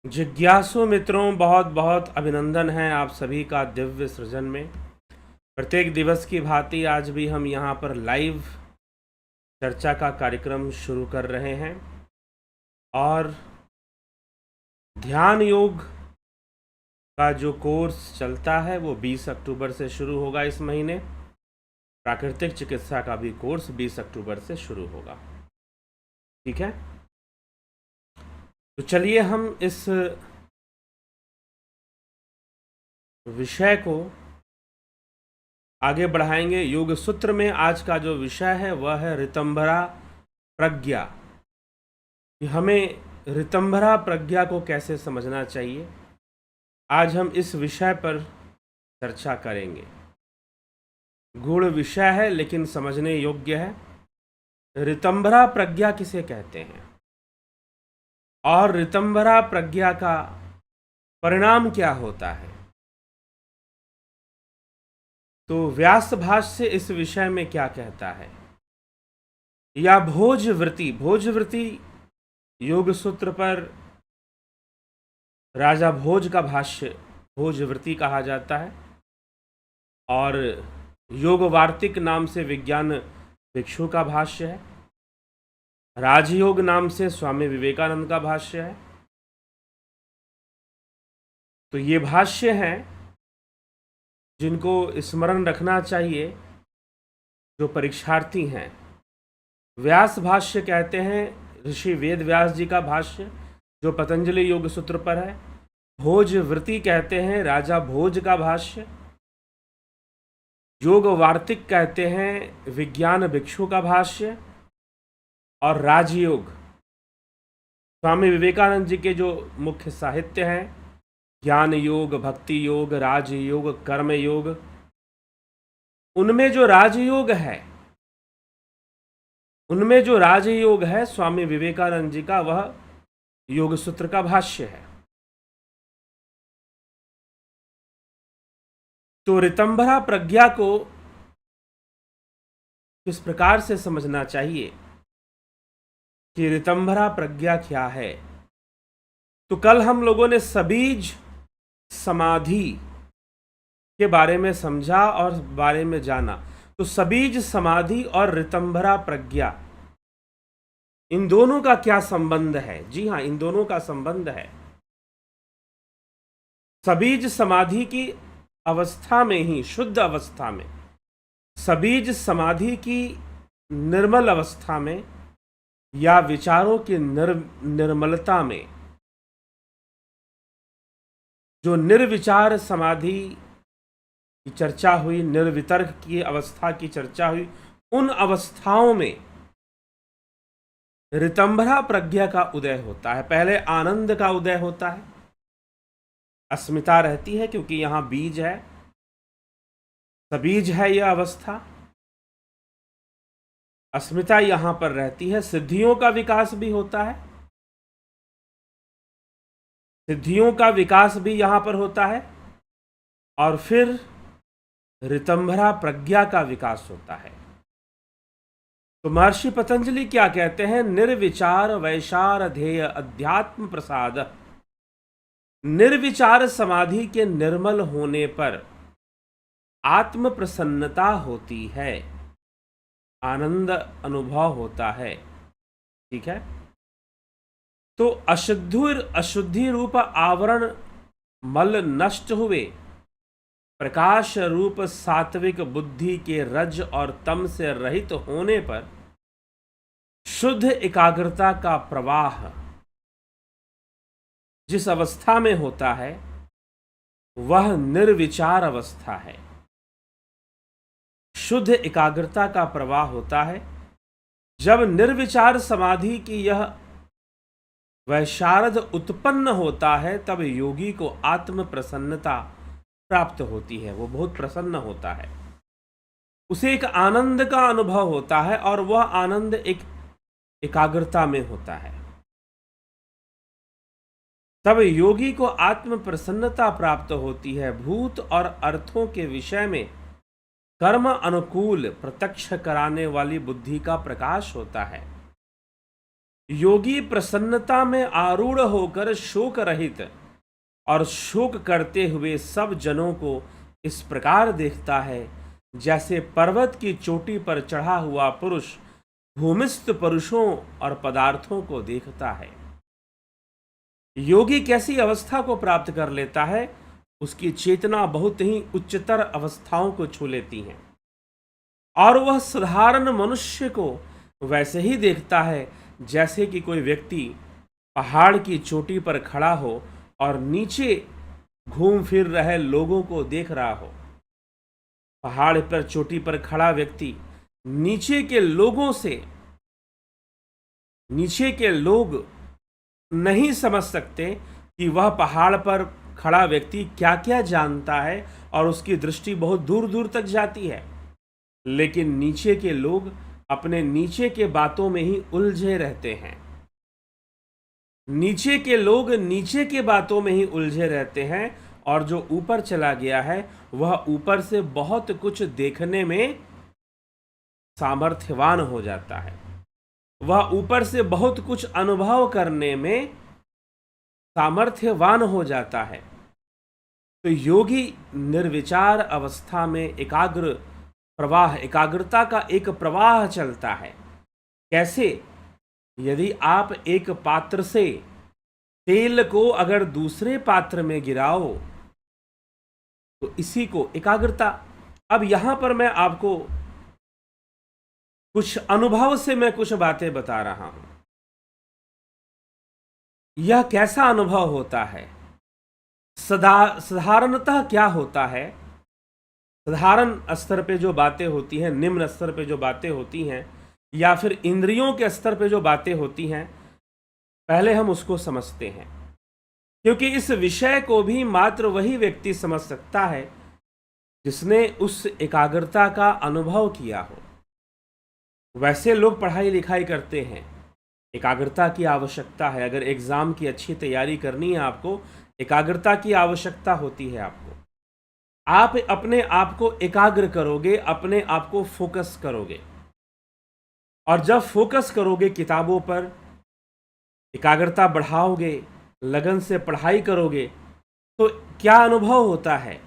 जिज्ञासु मित्रों, बहुत बहुत अभिनंदन है आप सभी का दिव्य सृजन में। प्रत्येक दिवस की भांति आज भी हम यहाँ पर लाइव चर्चा का कार्यक्रम शुरू कर रहे हैं और ध्यान योग का जो कोर्स चलता है वो 20 अक्टूबर से शुरू होगा। इस महीने प्राकृतिक चिकित्सा का भी कोर्स 20 अक्टूबर से शुरू होगा। ठीक है, तो चलिए हम इस विषय को आगे बढ़ाएंगे। योग सूत्र में आज का जो विषय है वह है ऋतंभरा प्रज्ञा। हमें ऋतंभरा प्रज्ञा को कैसे समझना चाहिए, आज हम इस विषय पर चर्चा करेंगे। गूढ़ विषय है लेकिन समझने योग्य है। ऋतंभरा प्रज्ञा किसे कहते हैं और ऋतंभरा प्रज्ञा का परिणाम क्या होता है, तो व्यास भाष्य इस विषय में क्या कहता है, या भोजवृत्ति योग सूत्र पर राजा भोज का भाष्य भोजवृत्ति कहा जाता है और योग वार्तिक नाम से विज्ञान भिक्षु का भाष्य है। राजयोग नाम से स्वामी विवेकानंद का भाष्य है। तो ये भाष्य हैं जिनको स्मरण रखना चाहिए जो परीक्षार्थी हैं। व्यास भाष्य कहते हैं ऋषि वेद व्यास जी का भाष्य जो पतंजलि योग सूत्र पर है। भोजवृत्ति कहते हैं राजा भोज का भाष्य। योग वार्तिक कहते हैं विज्ञान भिक्षु का भाष्य। और राजयोग स्वामी विवेकानंद जी के जो मुख्य साहित्य हैं, ज्ञान योग, भक्ति योग, राजयोग, कर्म योग, उनमें जो राजयोग है स्वामी विवेकानंद जी का, वह योग सूत्र का भाष्य है। तो ऋतंभरा प्रज्ञा को किस प्रकार से समझना चाहिए कि ऋतंभरा प्रज्ञा क्या है। तो कल हम लोगों ने सबीज समाधि के बारे में समझा और बारे में जाना। तो सबीज समाधि और ऋतंभरा प्रज्ञा, इन दोनों का क्या संबंध है। जी हाँ, इन दोनों का संबंध है। सबीज समाधि की अवस्था में ही, शुद्ध अवस्था में, सबीज समाधि की निर्मल अवस्था में या विचारों की निर्मलता में, जो निर्विचार समाधि की चर्चा हुई, निर्वितर्क की अवस्था की चर्चा हुई, उन अवस्थाओं में ऋतंभरा प्रज्ञा का उदय होता है। पहले आनंद का उदय होता है, अस्मिता रहती है क्योंकि यहां बीज है, सबीज है यह अवस्था, अस्मिता यहां पर रहती है। सिद्धियों का विकास भी होता है, सिद्धियों का विकास भी यहां पर होता है। और फिर ऋतंभरा प्रज्ञा का विकास होता है। तो महर्षि पतंजलि क्या कहते हैं, निर्विचार वैशार ध्येय अध्यात्म प्रसाद। निर्विचार समाधि के निर्मल होने पर आत्म प्रसन्नता होती है, आनंद अनुभव होता है। ठीक है, तो अशुद्धि रूप आवरण मल नष्ट हुए, प्रकाश रूप सात्विक बुद्धि के रज और तम से रहित होने पर शुद्ध एकाग्रता का प्रवाह जिस अवस्था में होता है वह निर्विचार अवस्था है। शुद्ध एकाग्रता का प्रवाह होता है जब निर्विचार समाधि की यह वैशारद उत्पन्न होता है, तब योगी को आत्म प्रसन्नता प्राप्त होती है। वो बहुत प्रसन्न होता है, उसे एक आनंद का अनुभव होता है और वह आनंद एक एकाग्रता में होता है। तब योगी को आत्म प्रसन्नता प्राप्त होती है। भूत और अर्थों के विषय में कर्म अनुकूल प्रत्यक्ष कराने वाली बुद्धि का प्रकाश होता है। योगी प्रसन्नता में आरूढ़ होकर शोक रहित और शोक करते हुए सब जनों को इस प्रकार देखता है जैसे पर्वत की चोटी पर चढ़ा हुआ पुरुष भूमिस्थ पुरुषों और पदार्थों को देखता है। योगी कैसी अवस्था को प्राप्त कर लेता है? उसकी चेतना बहुत ही उच्चतर अवस्थाओं को छू लेती है और वह साधारण मनुष्य को वैसे ही देखता है जैसे कि कोई व्यक्ति पहाड़ की चोटी पर खड़ा हो और नीचे घूम फिर रहे लोगों को देख रहा हो। पहाड़ पर चोटी पर खड़ा व्यक्ति नीचे के लोग नहीं समझ सकते कि वह पहाड़ पर खड़ा व्यक्ति क्या क्या जानता है और उसकी दृष्टि बहुत दूर दूर तक जाती है, लेकिन नीचे के लोग अपने नीचे के बातों में ही उलझे रहते हैं। नीचे के लोग नीचे के बातों में ही उलझे रहते हैं और जो ऊपर चला गया है वह ऊपर से बहुत कुछ देखने में सामर्थ्यवान हो जाता है। वह ऊपर से बहुत कुछ अनुभव करने में सामर्थ्यवान हो जाता है। तो योगी निर्विचार अवस्था में एकाग्रता का एक प्रवाह चलता है। कैसे? यदि आप एक पात्र से तेल को अगर दूसरे पात्र में गिराओ तो इसी को एकाग्रता। अब यहां पर मैं आपको कुछ अनुभव से मैं कुछ बातें बता रहा हूं। यह कैसा अनुभव होता है? साधारणतः क्या होता है? साधारण स्तर पे जो बातें होती हैं, निम्न स्तर पे जो बातें होती हैं, या फिर इंद्रियों के स्तर पे जो बातें होती हैं, पहले हम उसको समझते हैं, क्योंकि इस विषय को भी मात्र वही व्यक्ति समझ सकता है जिसने उस एकाग्रता का अनुभव किया हो। वैसे लोग पढ़ाई लिखाई करते हैं, एकाग्रता की आवश्यकता है। अगर एग्जाम की अच्छी तैयारी करनी है आपको, एकाग्रता की आवश्यकता होती है आपको। आप अपने आप को एकाग्र करोगे, अपने आप को फोकस करोगे, और जब फोकस करोगे किताबों पर, एकाग्रता बढ़ाओगे, लगन से पढ़ाई करोगे, तो क्या अनुभव होता है?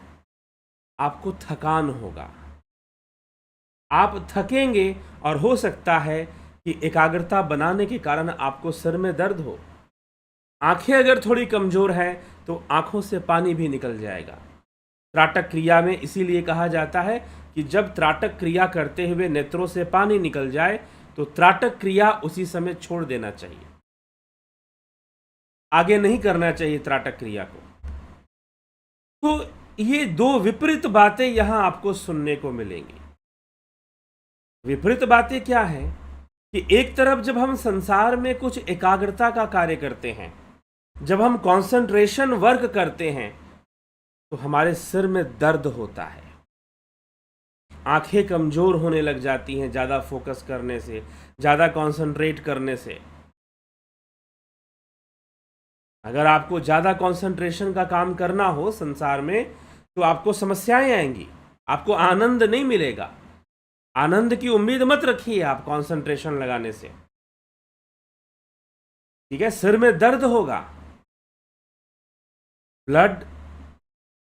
आपको थकान होगा, आप थकेंगे और हो सकता है कि एकाग्रता बनाने के कारण आपको सिर में दर्द हो। आंखें अगर थोड़ी कमजोर हैं तो आंखों से पानी भी निकल जाएगा। त्राटक क्रिया में इसीलिए कहा जाता है कि जब त्राटक क्रिया करते हुए नेत्रों से पानी निकल जाए तो त्राटक क्रिया उसी समय छोड़ देना चाहिए, आगे नहीं करना चाहिए त्राटक क्रिया को। तो ये दो विपरीत बातें यहां आपको सुनने को मिलेंगी। विपरीत बातें क्या है कि एक तरफ जब हम संसार में कुछ एकाग्रता का कार्य करते हैं, जब हम कंसंट्रेशन वर्क करते हैं, तो हमारे सिर में दर्द होता है, आंखें कमजोर होने लग जाती हैं ज्यादा फोकस करने से, ज्यादा कंसंट्रेट करने से। अगर आपको ज्यादा कंसंट्रेशन का काम करना हो संसार में तो आपको समस्याएं आएंगी, आपको आनंद नहीं मिलेगा। आनंद की उम्मीद मत रखिए आप कंसंट्रेशन लगाने से, ठीक है? सिर में दर्द होगा, ब्लड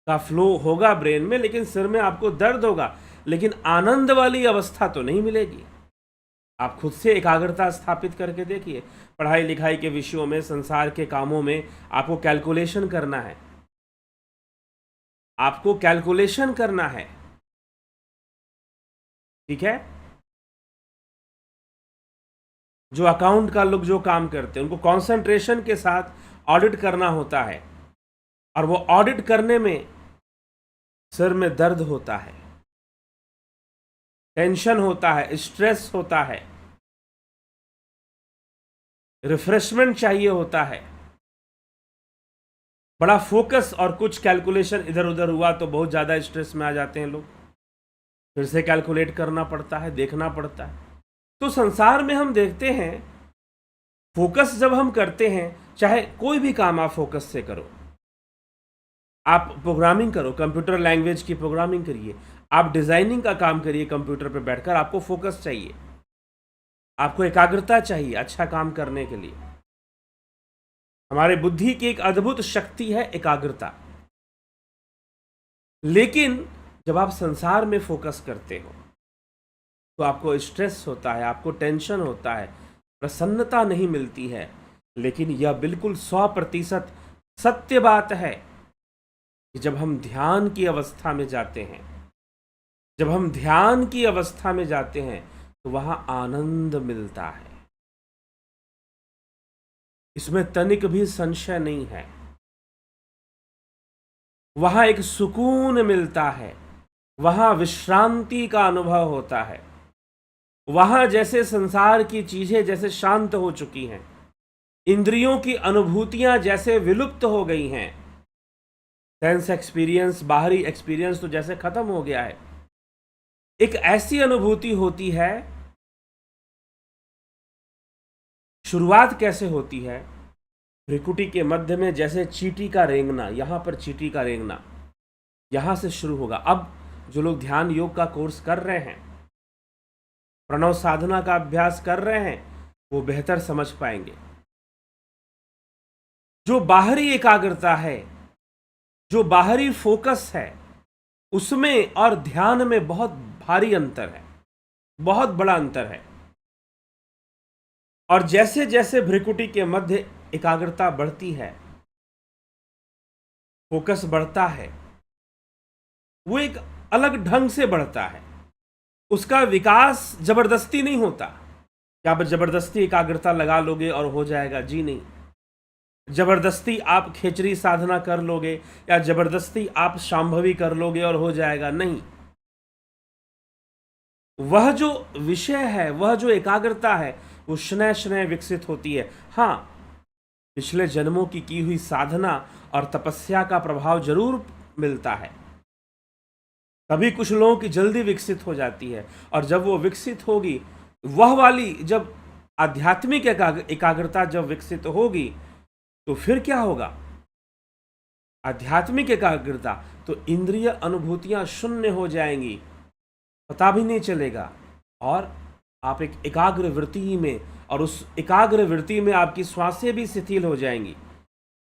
का फ्लो होगा ब्रेन में, लेकिन सिर में आपको दर्द होगा, लेकिन आनंद वाली अवस्था तो नहीं मिलेगी। आप खुद से एकाग्रता स्थापित करके देखिए। पढ़ाई लिखाई के विषयों में, संसार के कामों में आपको कैलकुलेशन करना है, आपको कैलकुलेशन करना है, ठीक है? जो अकाउंट का लोग जो काम करते हैं उनको कंसंट्रेशन के साथ ऑडिट करना होता है, और वो ऑडिट करने में सिर में दर्द होता है, टेंशन होता है, स्ट्रेस होता है, रिफ्रेशमेंट चाहिए होता है, बड़ा फोकस, और कुछ कैलकुलेशन इधर उधर हुआ तो बहुत ज़्यादा स्ट्रेस में आ जाते हैं लोग, फिर से कैलकुलेट करना पड़ता है, देखना पड़ता है। तो संसार में हम देखते हैं फोकस जब हम करते हैं, चाहे कोई भी काम आप फोकस से करो, आप प्रोग्रामिंग करो, कंप्यूटर लैंग्वेज की प्रोग्रामिंग करिए, आप डिजाइनिंग का काम करिए कंप्यूटर पर बैठकर, आपको फोकस चाहिए। आपको एकाग्रता चाहिए अच्छा काम करने के लिए। हमारे बुद्धि की एक अद्भुत शक्ति है एकाग्रता। लेकिन जब आप संसार में फोकस करते हो तो आपको स्ट्रेस होता है, आपको टेंशन होता है, प्रसन्नता नहीं मिलती है। लेकिन यह बिल्कुल 100% सत्य बात है कि जब हम ध्यान की अवस्था में जाते हैं, जब हम ध्यान की अवस्था में जाते हैं तो वहां आनंद मिलता है। इसमें तनिक भी संशय नहीं है। वहां एक सुकून मिलता है, वहां विश्रांति का अनुभव होता है। वहां जैसे संसार की चीजें जैसे शांत हो चुकी हैं, इंद्रियों की अनुभूतियां जैसे विलुप्त हो गई हैं, सेंस एक्सपीरियंस, बाहरी एक्सपीरियंस तो जैसे खत्म हो गया है। एक ऐसी अनुभूति होती है। शुरुआत कैसे होती है? भ्रिकुटी के मध्य में जैसे चींटी का रेंगना, यहां पर चींटी का रेंगना, यहां से शुरू होगा। अब जो लोग ध्यान योग का कोर्स कर रहे हैं, प्रणव साधना का अभ्यास कर रहे हैं, वो बेहतर समझ पाएंगे। जो बाहरी एकाग्रता है, जो बाहरी फोकस है, उसमें और ध्यान में बहुत भारी अंतर है, बहुत बड़ा अंतर है। और जैसे जैसे भ्रिकुटी के मध्य एकाग्रता बढ़ती है, फोकस बढ़ता है, वो एक अलग ढंग से बढ़ता है। उसका विकास जबरदस्ती नहीं होता कि आप जबरदस्ती एकाग्रता लगा लोगे और हो जाएगा, जी नहीं। जबरदस्ती आप खेचरी साधना कर लोगे या जबरदस्ती आप शांभवी कर लोगे और हो जाएगा, नहीं। वह जो विषय है, वह जो एकाग्रता है, वो शनय शनय विकसित होती है। हाँ, पिछले जन्मों की हुई साधना और तपस्या का प्रभाव जरूर मिलता है। तभी कुछ लोगों की जल्दी विकसित हो जाती है। और जब वो विकसित होगी, वह वाली जब आध्यात्मिक एकाग्रता जब विकसित होगी, तो फिर क्या होगा? आध्यात्मिक एकाग्रता तो इंद्रिय अनुभूतियां शून्य हो जाएंगी, पता भी नहीं चलेगा। और आप एक एकाग्र वृत्ति में, और उस एकाग्र वृत्ति में आपकी श्वासें भी शिथिल हो जाएंगी।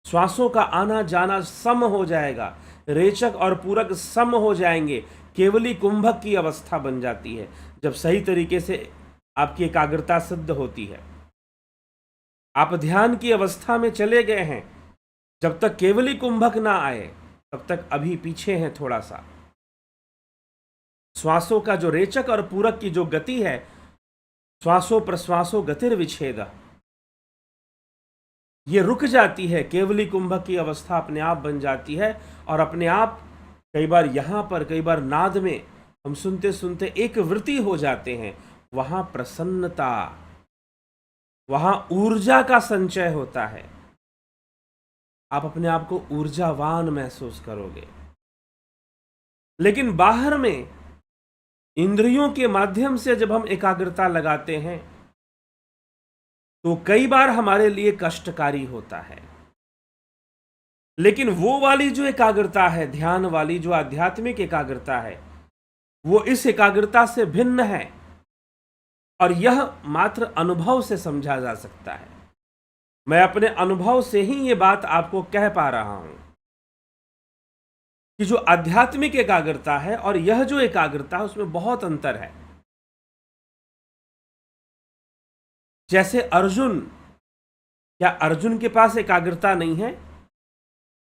श्वासों का आना जाना सम हो जाएगा, रेचक और पूरक सम हो जाएंगे। केवली कुंभक की अवस्था बन जाती है जब सही तरीके से आपकी एकाग्रता सिद्ध होती है। आप ध्यान की अवस्था में चले गए हैं, जब तक केवली कुंभक ना आए तब तक अभी पीछे हैं थोड़ा सा। श्वासों का जो रेचक और पूरक की जो गति है, श्वासों प्रश्वासों गतिर विच्छेद, ये रुक जाती है। केवली कुंभक की अवस्था अपने आप बन जाती है। और अपने आप कई बार यहां पर, कई बार नाद में हम सुनते सुनते एक वृत्ति हो जाते हैं। वहां प्रसन्नता, वहां ऊर्जा का संचय होता है। आप अपने आप को ऊर्जावान महसूस करोगे। लेकिन बाहर में इंद्रियों के माध्यम से जब हम एकाग्रता लगाते हैं तो कई बार हमारे लिए कष्टकारी होता है। लेकिन वो वाली जो एकाग्रता है, ध्यान वाली जो आध्यात्मिक एकाग्रता है, वो इस एकाग्रता से भिन्न है। और यह मात्र अनुभव से समझा जा सकता है। मैं अपने अनुभव से ही ये बात आपको कह पा रहा हूं कि जो आध्यात्मिक एकाग्रता है और यह जो एकाग्रता है, उसमें बहुत अंतर है। जैसे अर्जुन, क्या अर्जुन के पास एकाग्रता नहीं है?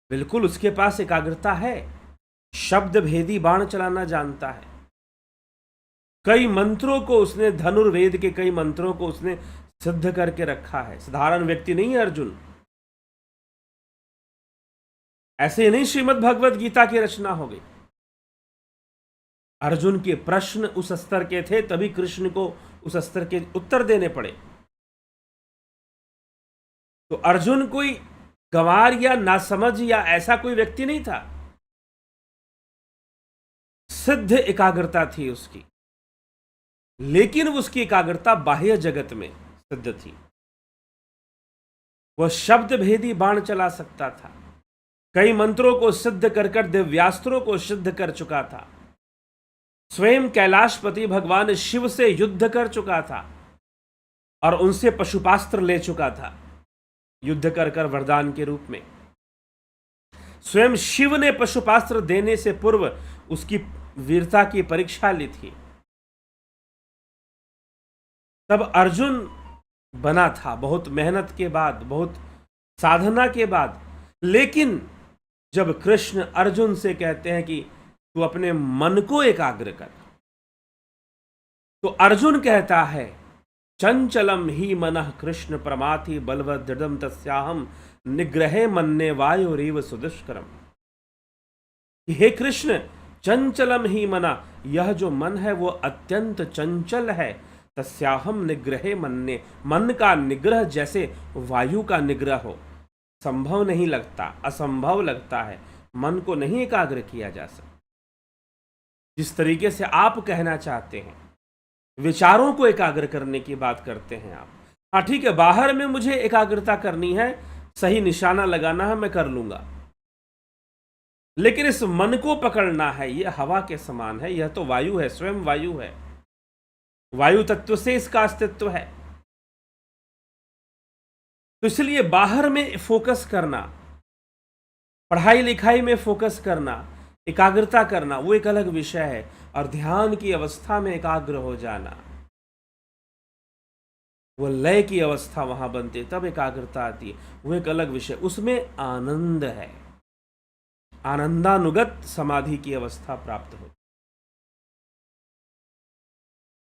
बिल्कुल उसके पास एकाग्रता है। शब्द भेदी बाण चलाना जानता है। कई मंत्रों को उसने, धनुर्वेद के कई मंत्रों को उसने सिद्ध करके रखा है। साधारण व्यक्ति नहीं है अर्जुन। ऐसे नहीं श्रीमद् भगवत गीता की रचना हो गई। अर्जुन के प्रश्न उस स्तर के थे, तभी कृष्ण को उस स्तर के उत्तर देने पड़े। तो अर्जुन कोई गंवार या नासमझ या ऐसा कोई व्यक्ति नहीं था। सिद्ध एकाग्रता थी उसकी। लेकिन उसकी एकाग्रता बाह्य जगत में सिद्ध थी। वह शब्द भेदी बाण चला सकता था। कई मंत्रों को सिद्ध कर दिव्यास्त्रों को सिद्ध कर चुका था। स्वयं कैलाशपति भगवान शिव से युद्ध कर चुका था। और उनसे पशुपास्त्र ले चुका था युद्ध कर कर वरदान के रूप में। स्वयं शिव ने पशुपास्त्र देने से पूर्व उसकी वीरता की परीक्षा ली थी। तब अर्जुन बना था, बहुत मेहनत के बाद, बहुत साधना के बाद। लेकिन जब कृष्ण अर्जुन से कहते हैं कि तू अपने मन को एकाग्र कर, तो अर्जुन कहता है चंचलम ही मनः कृष्ण प्रमाथि बलवत् दृढ़म तस्याहम निग्रहे मन्ये वायुरीव सुदुष्करम। हे कृष्ण, चंचलम ही मना, यह जो मन है वो अत्यंत चंचल है। तस्याहम निग्रहे मन्ये, मन का निग्रह जैसे वायु का निग्रह हो, संभव नहीं लगता, असंभव लगता है। मन को नहीं एकाग्र किया जा सकता। जिस तरीके से आप कहना चाहते हैं, विचारों को एकाग्र करने की बात करते हैं आप। हाँ ठीक है, बाहर में मुझे एकाग्रता करनी है, सही निशाना लगाना है, मैं कर लूंगा। लेकिन इस मन को पकड़ना है, यह हवा के समान है, यह तो वायु है, स्वयं वायु है। वायु तत्व से इसका अस्तित्व है। तो इसलिए बाहर में फोकस करना, पढ़ाई लिखाई में फोकस करना, एकाग्रता करना, वो एक अलग विषय है। और ध्यान की अवस्था में एकाग्र हो जाना, वो लय की अवस्था वहां बनती है, तब एकाग्रता आती है, वो एक अलग विषय। उसमें आनंद है, आनंदानुगत समाधि की अवस्था प्राप्त हो।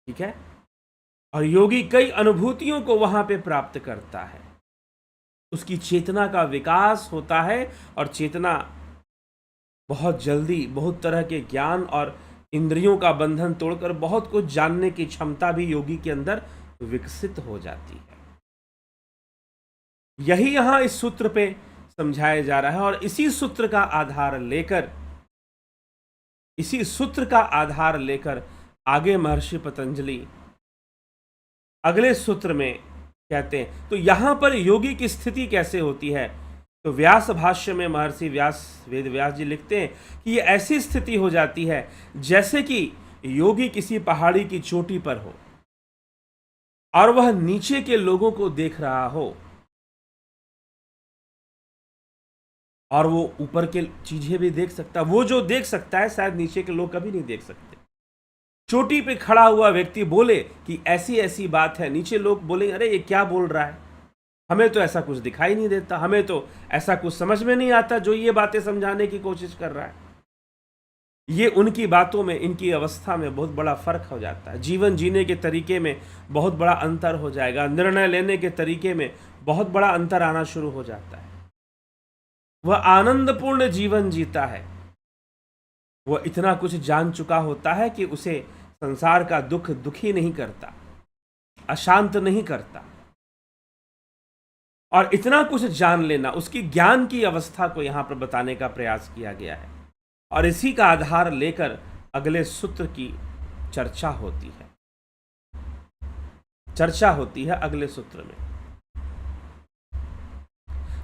ठीक है। और योगी कई अनुभूतियों को वहां पे प्राप्त करता है, उसकी चेतना का विकास होता है। और चेतना बहुत जल्दी, बहुत तरह के ज्ञान और इंद्रियों का बंधन तोड़कर बहुत कुछ जानने की क्षमता भी योगी के अंदर विकसित हो जाती है। यही यहां इस सूत्र पे समझाया जा रहा है। और इसी सूत्र का आधार लेकर आगे महर्षि पतंजलि अगले सूत्र में कहते हैं। तो यहां पर योगी की स्थिति कैसे होती है, तो व्यास भाष्य में महर्षि वेद व्यास जी लिखते हैं कि ये ऐसी स्थिति हो जाती है जैसे कि योगी किसी पहाड़ी की चोटी पर हो और वह नीचे के लोगों को देख रहा हो, और वो ऊपर के चीजें भी देख सकता है। वो जो देख सकता है शायद नीचे के लोग कभी नहीं देख सकते। चोटी पे खड़ा हुआ व्यक्ति बोले कि ऐसी ऐसी बात है, नीचे लोग बोले अरे ये क्या बोल रहा है, हमें तो ऐसा कुछ दिखाई नहीं देता, हमें तो ऐसा कुछ समझ में नहीं आता जो ये बातें समझाने की कोशिश कर रहा है। ये उनकी बातों में, इनकी अवस्था में बहुत बड़ा फर्क हो जाता है। जीवन जीने के तरीके में बहुत बड़ा अंतर हो जाएगा, निर्णय लेने के तरीके में बहुत बड़ा अंतर आना शुरू हो जाता है। वह आनंदपूर्ण जीवन जीता है, वह इतना कुछ जान चुका होता है कि उसे संसार का दुख दुखी नहीं करता, अशांत नहीं करता। और इतना कुछ जान लेना, उसकी ज्ञान की अवस्था को यहां पर बताने का प्रयास किया गया है। और इसी का आधार लेकर अगले सूत्र की चर्चा होती है अगले सूत्र में।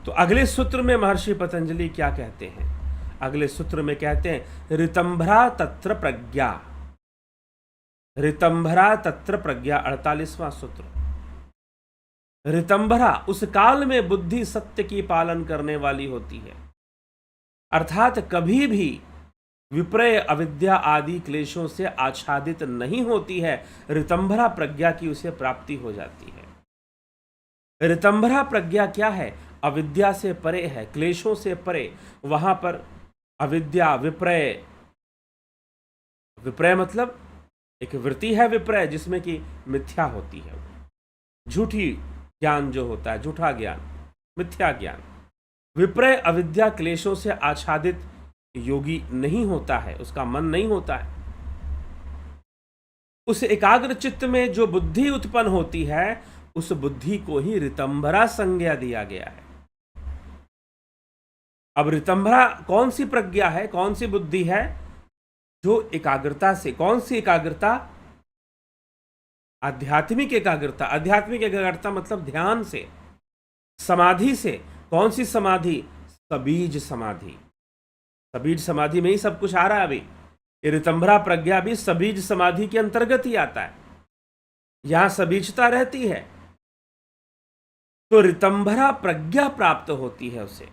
तो अगले सूत्र में महर्षि पतंजलि क्या कहते हैं? अगले सूत्र में कहते हैं ऋतंभरा तत्र प्रज्ञा। ऋतंभरा तत्र प्रज्ञा, 48वां सूत्र। ऋतंभरा, उस काल में बुद्धि सत्य की पालन करने वाली होती है, अर्थात कभी भी विपर्य अविद्या आदि क्लेशों से आच्छादित नहीं होती है। ऋतंभरा प्रज्ञा की उसे प्राप्ति हो जाती है। ऋतंभरा प्रज्ञा क्या है? अविद्या से परे है, क्लेशों से परे। वहां पर अविद्या, विपर्य मतलब एक वृत्ति है विपर्य, जिसमें कि मिथ्या होती है, झूठी ज्ञान जो होता है, झूठा ज्ञान, मिथ्या ज्ञान। विपर्य अविद्या क्लेशों से आच्छादित योगी नहीं होता है, उसका मन नहीं होता है। उस एकाग्र चित्त में जो बुद्धि उत्पन्न होती है, उस बुद्धि को ही ऋतंभरा संज्ञा दिया गया है। अब ऋतंभरा कौन सी प्रज्ञा है, कौन सी बुद्धि है? जो एकाग्रता से, कौन सी एकाग्रता? आध्यात्मिक एकाग्रता। आध्यात्मिक एकाग्रता मतलब ध्यान से, समाधि से। कौन सी समाधि? सबीज समाधि। सबीज समाधि में ही सब कुछ आ रहा है। अभी ये ऋतंभरा प्रज्ञा भी सबीज समाधि के अंतर्गत ही आता है। यहां सबीजता रहती है, तो ऋतंभरा प्रज्ञा प्राप्त होती है उसे,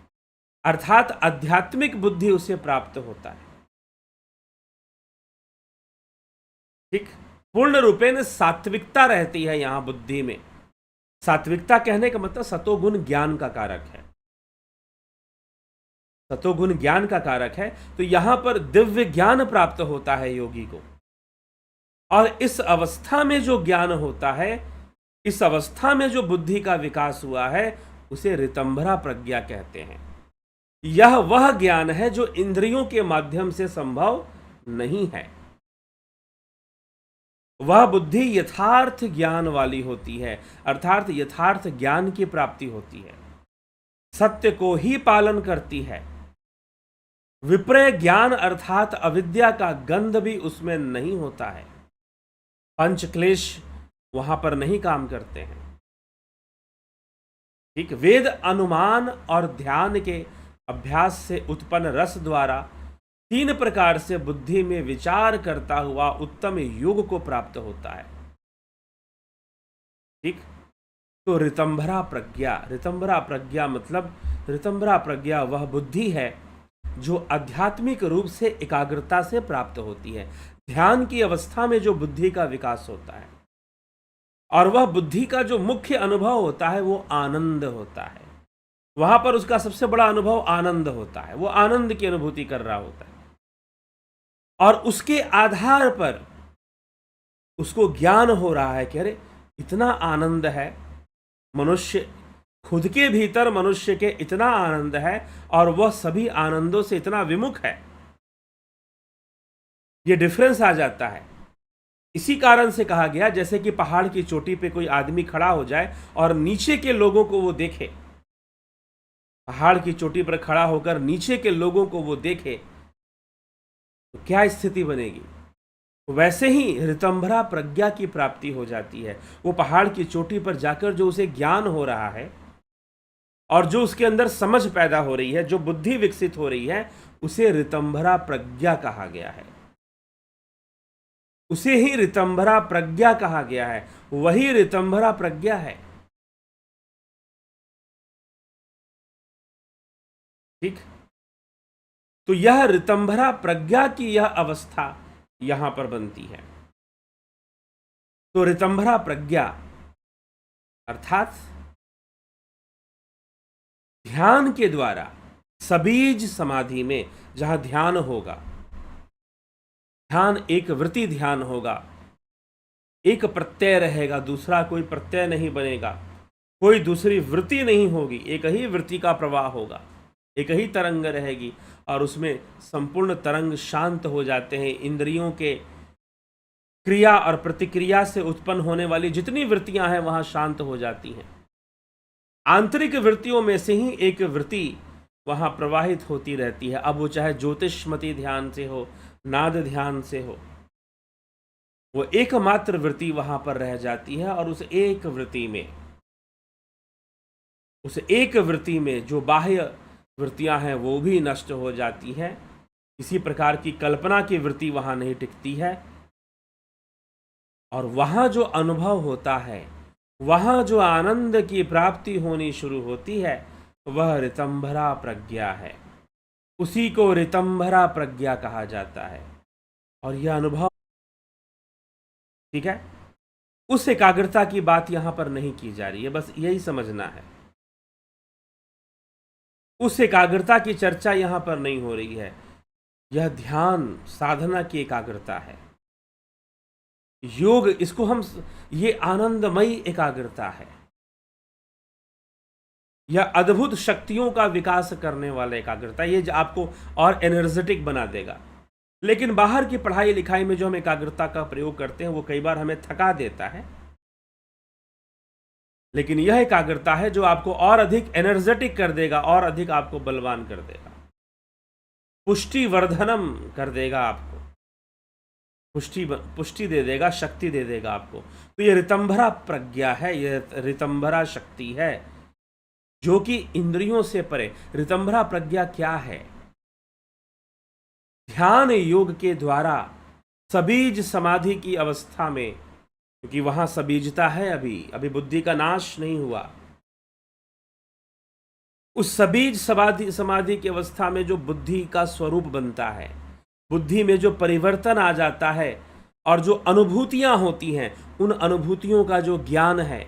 अर्थात आध्यात्मिक बुद्धि उसे प्राप्त होता है। ठीक, पूर्ण रूपेण सात्विकता रहती है यहां बुद्धि में। सात्विकता कहने का मतलब सतोगुण ज्ञान का कारक है, सतोगुण ज्ञान का कारक है। तो यहां पर दिव्य ज्ञान प्राप्त होता है योगी को, और इस अवस्था में जो ज्ञान होता है, इस अवस्था में जो बुद्धि का विकास हुआ है, उसे ऋतंभरा प्रज्ञा कहते हैं। यह वह ज्ञान है जो इंद्रियों के माध्यम से संभव नहीं है। वह बुद्धि यथार्थ ज्ञान वाली होती है, अर्थात यथार्थ ज्ञान की प्राप्ति होती है, सत्य को ही पालन करती है। विपर्य ज्ञान अर्थात अविद्या का गंध भी उसमें नहीं होता है, पंच क्लेश वहां पर नहीं काम करते हैं। ठीक, वेद अनुमान और ध्यान के अभ्यास से उत्पन्न रस द्वारा 3 प्रकार से बुद्धि में विचार करता हुआ उत्तम योग को प्राप्त होता है। ठीक, तो ऋतंभरा प्रज्ञा मतलब ऋतंभरा प्रज्ञा वह बुद्धि है जो आध्यात्मिक रूप से एकाग्रता से प्राप्त होती है। ध्यान की अवस्था में जो बुद्धि का विकास होता है, और वह बुद्धि का जो मुख्य अनुभव होता है वो आनंद होता है। वहां पर उसका सबसे बड़ा अनुभव आनंद होता है, वो आनंद की अनुभूति कर रहा होता है, और उसके आधार पर उसको ज्ञान हो रहा है कि अरे इतना आनंद है, मनुष्य खुद के भीतर मनुष्य के इतना आनंद है और वह सभी आनंदों से इतना विमुख है। ये डिफरेंस आ जाता है। इसी कारण से कहा गया, जैसे कि पहाड़ की चोटी पे कोई आदमी खड़ा हो जाए और नीचे के लोगों को वो देखे, पहाड़ की चोटी पर खड़ा होकर नीचे के लोगों को वो देखे, तो क्या स्थिति बनेगी। वैसे ही ऋतंभरा प्रज्ञा की प्राप्ति हो जाती है। वो पहाड़ की चोटी पर जाकर जो उसे ज्ञान हो रहा है और जो उसके अंदर समझ पैदा हो रही है, जो बुद्धि विकसित हो रही है, उसे ऋतंभरा प्रज्ञा कहा गया है। उसे ही ऋतंभरा प्रज्ञा कहा गया है, वही ऋतंभरा प्रज्ञा है। ठीक, तो यह ऋतंभरा प्रज्ञा की यह अवस्था यहां पर बनती है। तो ऋतंभरा प्रज्ञा अर्थात ध्यान के द्वारा सबीज समाधि में जहां ध्यान होगा, ध्यान एक वृत्ति ध्यान होगा, एक प्रत्यय रहेगा, दूसरा कोई प्रत्यय नहीं बनेगा, कोई दूसरी वृत्ति नहीं होगी, एक ही वृत्ति का प्रवाह होगा, एक ही तरंग रहेगी, और उसमें संपूर्ण तरंग शांत हो जाते हैं। इंद्रियों के क्रिया और प्रतिक्रिया से उत्पन्न होने वाली जितनी वृत्तियां हैं वहां शांत हो जाती हैं। आंतरिक वृत्तियों में से ही एक वृत्ति वहां प्रवाहित होती रहती है। अब वो चाहे ज्योतिषमती ध्यान से हो, नाद ध्यान से हो, वो एकमात्र वृत्ति वहां पर रह जाती है, और उस एक वृत्ति में जो बाह्य वृत्तियां हैं वो भी नष्ट हो जाती हैं। किसी प्रकार की कल्पना की वृत्ति वहां नहीं टिकती है, और वहां जो अनुभव होता है, वहां जो आनंद की प्राप्ति होनी शुरू होती है, वह ऋतंभरा प्रज्ञा है। उसी को ऋतंभरा प्रज्ञा कहा जाता है। और यह अनुभव, ठीक है, उस एकाग्रता की बात यहां पर नहीं की जा रही है, बस यही समझना है। उस एकाग्रता की चर्चा यहां पर नहीं हो रही है। यह ध्यान साधना की एकाग्रता है। योग, इसको हम, ये आनंदमयी एकाग्रता है। यह अद्भुत शक्तियों का विकास करने वाला एकाग्रता, ये आपको और एनर्जेटिक बना देगा। लेकिन बाहर की पढ़ाई लिखाई में जो हम एकाग्रता का प्रयोग करते हैं वो कई बार हमें थका देता है। लेकिन यह एकाग्रता है जो आपको और अधिक एनर्जेटिक कर देगा, और अधिक आपको बलवान कर देगा, पुष्टि वर्धनम कर देगा, आपको पुष्टि दे देगा, शक्ति दे देगा आपको। तो यह ऋतंभरा प्रज्ञा है, यह ऋतंभरा शक्ति है जो कि इंद्रियों से परे। ऋतंभरा प्रज्ञा क्या है? ध्यान योग के द्वारा सबीज समाधि की अवस्था में, क्योंकि वहां सबीजता है, अभी बुद्धि का नाश नहीं हुआ, उस सबीज समाधि समाधि की अवस्था में जो बुद्धि का स्वरूप बनता है, बुद्धि में जो परिवर्तन आ जाता है और जो अनुभूतियां होती हैं, उन अनुभूतियों का जो ज्ञान है,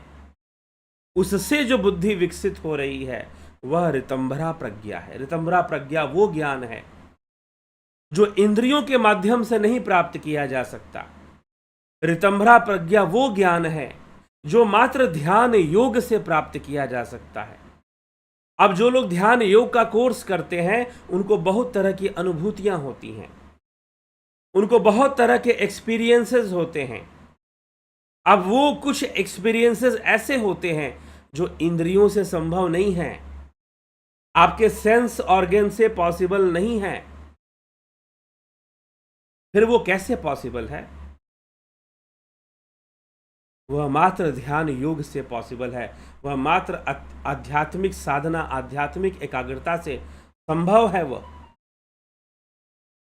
उससे जो बुद्धि विकसित हो रही है, वह ऋतंभरा प्रज्ञा है। ऋतंभरा प्रज्ञा वो ज्ञान है जो इंद्रियों के माध्यम से नहीं प्राप्त किया जा सकता। ऋतंभरा प्रज्ञा वो ज्ञान है जो मात्र ध्यान योग से प्राप्त किया जा सकता है। अब जो लोग ध्यान योग का कोर्स करते हैं, उनको बहुत तरह की अनुभूतियां होती हैं, उनको बहुत तरह के एक्सपीरियंसेस होते हैं। अब वो कुछ एक्सपीरियंसेस ऐसे होते हैं जो इंद्रियों से संभव नहीं है, आपके सेंस ऑर्गन से पॉसिबल नहीं है। फिर वो कैसे पॉसिबल है? वह मात्र ध्यान योग से पॉसिबल है। वह मात्र आध्यात्मिक साधना, आध्यात्मिक एकाग्रता से संभव है। वह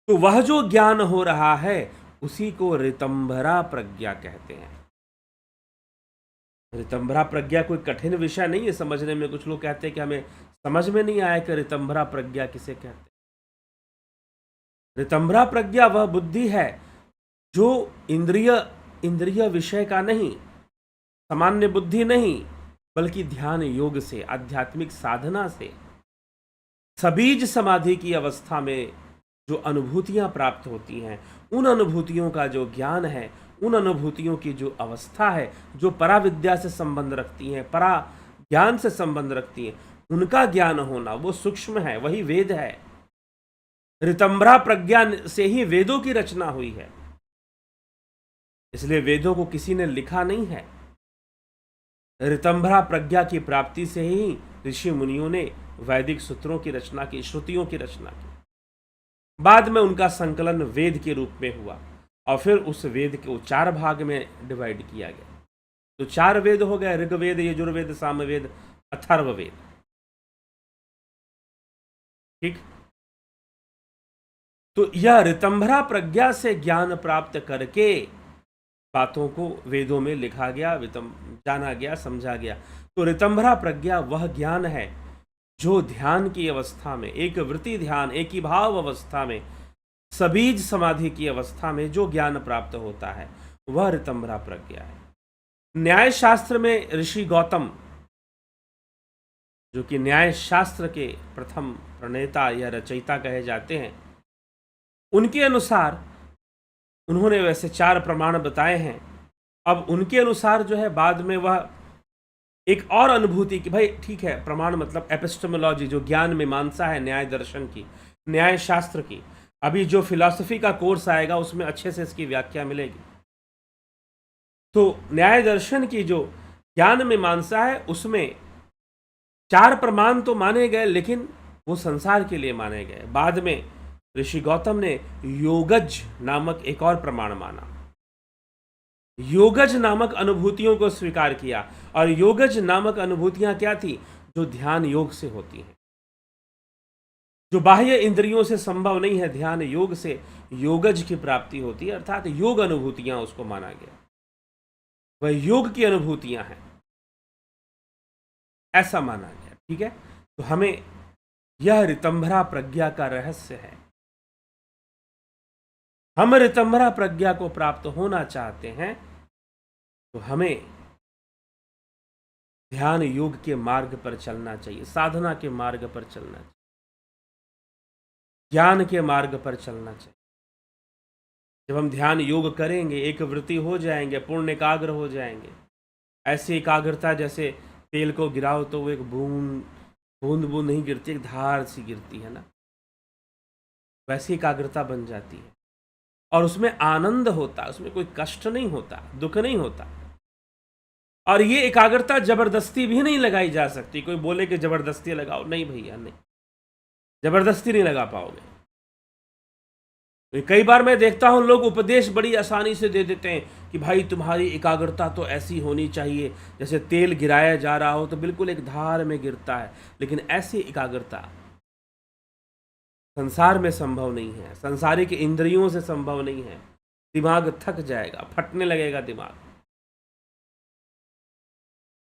तो वह जो ज्ञान हो रहा है, उसी को ऋतंभरा प्रज्ञा कहते हैं। ऋतंभरा प्रज्ञा कोई कठिन विषय नहीं है समझने में। कुछ लोग कहते हैं कि हमें समझ में नहीं आया कि ऋतंभरा प्रज्ञा किसे कहते हैं। ऋतंभरा प्रज्ञा वह बुद्धि है जो इंद्रिय विषय का नहीं, सामान्य बुद्धि नहीं, बल्कि ध्यान योग से, आध्यात्मिक साधना से, सबीज समाधि की अवस्था में जो अनुभूतियां प्राप्त होती हैं, उन अनुभूतियों का जो ज्ञान है, उन अनुभूतियों की जो अवस्था है, जो पराविद्या से संबंध रखती हैं, परा ज्ञान से संबंध रखती हैं, उनका ज्ञान होना वो सूक्ष्म है, वही वेद है। ऋतंभरा प्रज्ञा से ही वेदों की रचना हुई है, इसलिए वेदों को किसी ने लिखा नहीं है। ऋतंभरा प्रज्ञा की प्राप्ति से ही ऋषि मुनियों ने वैदिक सूत्रों की रचना की, श्रुतियों की रचना की। बाद में उनका संकलन वेद के रूप में हुआ और फिर उस वेद को 4 भाग में डिवाइड किया गया। तो 4 वेद हो गए, ऋग्वेद, यजुर्वेद, सामवेद, अथर्ववेद। ठीक। तो यह ऋतंभरा प्रज्ञा से ज्ञान प्राप्त करके बातों को वेदों में लिखा गया, जाना गया, समझा गया। तो ऋतंभरा प्रज्ञा वह ज्ञान है जो ध्यान की अवस्था में, एक वृत्ति ध्यान, एक ही भाव अवस्था में, सबीज समाधि की अवस्था में जो ज्ञान प्राप्त होता है, वह ऋतंभरा प्रज्ञा है। न्याय शास्त्र में ऋषि गौतम, जो कि न्याय शास्त्र के प्रथम प्रणेता या रचयिता कहे जाते हैं, उनके अनुसार उन्होंने वैसे 4 प्रमाण बताए हैं। अब उनके अनुसार जो है, बाद में वह एक और अनुभूति कि भाई ठीक है, प्रमाण मतलब एपिस्टेमोलॉजी, जो ज्ञान मीमांसा है न्याय दर्शन की, न्याय शास्त्र की। अभी जो फिलॉसफी का कोर्स आएगा उसमें अच्छे से इसकी व्याख्या मिलेगी। तो न्याय दर्शन की जो ज्ञान मीमांसा है, उसमें 4 प्रमाण तो माने गए, लेकिन वो संसार के लिए माने गए। बाद में ऋषि गौतम ने योगज नामक एक और प्रमाण माना, योगज नामक अनुभूतियों को स्वीकार किया। और योगज नामक अनुभूतियां क्या थी? जो ध्यान योग से होती हैं, जो बाह्य इंद्रियों से संभव नहीं है, ध्यान योग से योगज की प्राप्ति होती है, अर्थात योग अनुभूतियां उसको माना गया। वह योग की अनुभूतियां हैं, ऐसा माना गया। ठीक है। तो हमें यह ऋतंभरा प्रज्ञा का रहस्य है। हम ऋतंभरा प्रज्ञा को प्राप्त होना चाहते हैं तो हमें ध्यान योग के मार्ग पर चलना चाहिए, साधना के मार्ग पर चलना चाहिए, ज्ञान के मार्ग पर चलना चाहिए। जब हम ध्यान योग करेंगे, एक वृत्ति हो जाएंगे, पूर्ण एकाग्र हो जाएंगे। ऐसी एकाग्रता जैसे तेल को गिराओ तो वो एक बूंद बूंद नहीं गिरती, एक धार सी गिरती है ना, वैसी एकाग्रता बन जाती है। और उसमें आनंद होता, उसमें कोई कष्ट नहीं होता, दुख नहीं होता। और ये एकाग्रता जबरदस्ती भी नहीं लगाई जा सकती। कोई बोले कि जबरदस्ती लगाओ, नहीं भैया, नहीं, जबरदस्ती नहीं लगा पाओगे। तो कई बार मैं देखता हूं लोग उपदेश बड़ी आसानी से दे देते हैं कि भाई तुम्हारी एकाग्रता तो ऐसी होनी चाहिए, जैसे तेल गिराया जा रहा हो तो बिल्कुल एक धार में गिरता है। लेकिन ऐसी एकाग्रता संसार में संभव नहीं है, संसारिक इंद्रियों से संभव नहीं है। दिमाग थक जाएगा, फटने लगेगा दिमाग,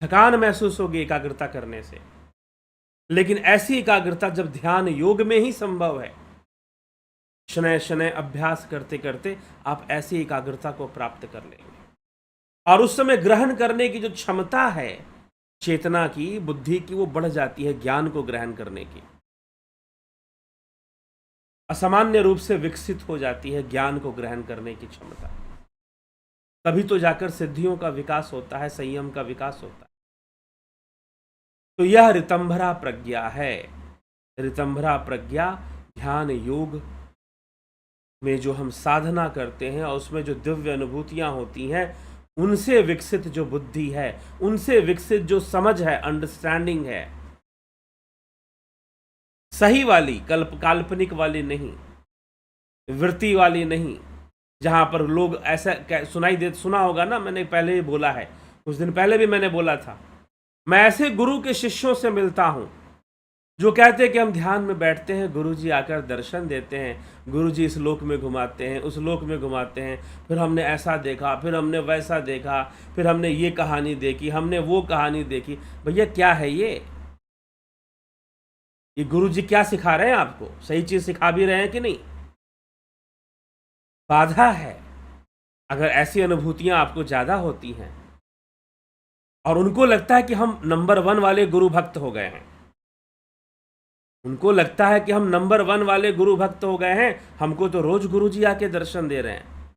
थकान महसूस होगी एकाग्रता करने से। लेकिन ऐसी एकाग्रता जब ध्यान योग में ही संभव है, शनय शनय अभ्यास करते करते आप ऐसी एकाग्रता को प्राप्त कर लेंगे। और उस समय ग्रहण करने की जो क्षमता है चेतना की, बुद्धि की, वो बढ़ जाती है, ज्ञान को ग्रहण करने की असामान्य रूप से विकसित हो जाती है, ज्ञान को ग्रहण करने की क्षमता। तभी तो जाकर सिद्धियों का विकास होता है, संयम का विकास होता है। तो यह ऋतंभरा प्रज्ञा है। ऋतंभरा प्रज्ञा ध्यान योग में जो हम साधना करते हैं और उसमें जो दिव्य अनुभूतियां होती हैं, उनसे विकसित जो बुद्धि है, उनसे विकसित जो समझ है, अंडरस्टैंडिंग है, सही वाली, काल्पनिक वाली नहीं, वृत्ति वाली नहीं, जहां पर लोग ऐसा सुना होगा ना, मैंने पहले ही बोला है, कुछ दिन पहले भी मैंने बोला था, मैं ऐसे गुरु के शिष्यों से मिलता हूं जो कहते हैं कि हम ध्यान में बैठते हैं, गुरुजी आकर दर्शन देते हैं, गुरुजी इस लोक में घुमाते हैं, उस लोक में घुमाते हैं, फिर हमने ऐसा देखा, फिर हमने वैसा देखा, फिर हमने ये कहानी देखी, हमने वो कहानी देखी। भैया क्या है ये गुरुजी क्या सिखा रहे हैं आपको? सही चीज सिखा भी रहे हैं कि नहीं? बाधा है। अगर ऐसी अनुभूतियां आपको ज्यादा होती हैं और उनको लगता है कि हम नंबर 1 वाले गुरु भक्त हो गए हैं, उनको लगता है कि हम नंबर 1 वाले गुरु भक्त हो गए हैं, हमको तो रोज गुरुजी आके दर्शन दे रहे हैं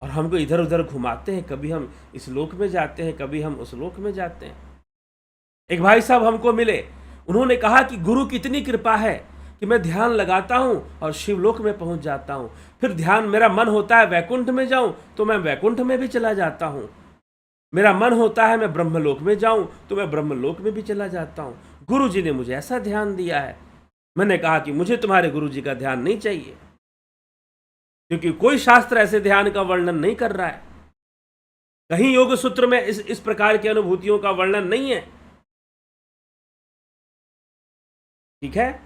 और हमको इधर उधर घुमाते हैं, कभी हम इस लोक में जाते हैं, कभी हम उस लोक में जाते हैं। एक भाई साहब हमको मिले, उन्होंने कहा कि गुरु की इतनी कृपा है कि मैं ध्यान लगाता हूं और शिवलोक में पहुंच जाता हूं, फिर ध्यान, मेरा मन होता है वैकुंठ में जाऊं तो मैं वैकुंठ में भी चला जाता हूं, मेरा मन होता है मैं ब्रह्मलोक में जाऊं तो मैं ब्रह्मलोक में भी चला जाता हूं। गुरुजी ने मुझे ऐसा ध्यान दिया है। मैंने कहा कि मुझे तुम्हारे गुरुजी का ध्यान नहीं चाहिए, क्योंकि कोई शास्त्र ऐसे ध्यान का वर्णन नहीं कर रहा है, कहीं योग सूत्र में इस प्रकार की अनुभूतियों का वर्णन नहीं है। ठीक है,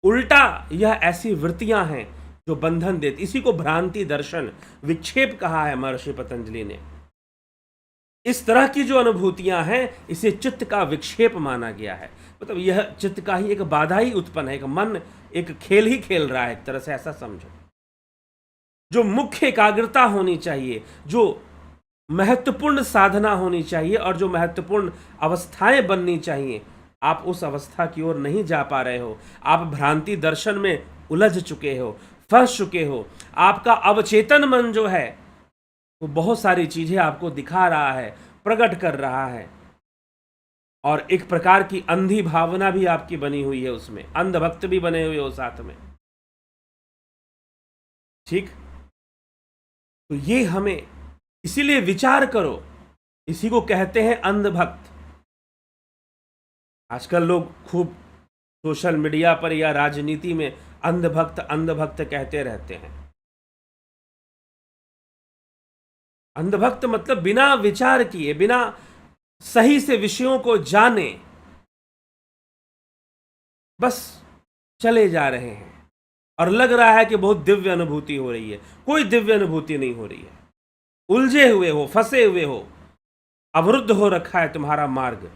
उल्टा यह ऐसी वृत्तियां हैं जो बंधन देती, इसी को भ्रांति दर्शन, विक्षेप कहा है महर्षि पतंजलि ने। इस तरह की जो अनुभूतियां हैं, इसे चित्त का विक्षेप माना गया है। मतलब यह चित्त का ही एक बाधा ही उत्पन्न है, एक मन एक खेल ही खेल रहा है, एक तरह से ऐसा समझो। जो मुख्य एकाग्रता होनी चाहिए, जो महत्वपूर्ण साधना होनी चाहिए और जो महत्वपूर्ण अवस्थाएं बननी चाहिए, आप उस अवस्था की ओर नहीं जा पा रहे हो। आप भ्रांति दर्शन में उलझ चुके हो, फंस चुके हो। आपका अवचेतन मन जो है वो बहुत सारी चीजें आपको दिखा रहा है, प्रकट कर रहा है, और एक प्रकार की अंधी भावना भी आपकी बनी हुई है, उसमें अंधभक्त भी बने हुए हो साथ में। ठीक, तो ये हमें इसीलिए विचार करो, इसी को कहते हैं अंधभक्त। आजकल लोग खूब सोशल मीडिया पर या राजनीति में अंधभक्त अंधभक्त कहते रहते हैं। अंधभक्त मतलब बिना विचार किए, बिना सही से विषयों को जाने बस चले जा रहे हैं और लग रहा है कि बहुत दिव्य अनुभूति हो रही है। कोई दिव्य अनुभूति नहीं हो रही है। उलझे हुए हो, फंसे हुए हो, अवरुद्ध हो रखा है तुम्हारा मार्ग।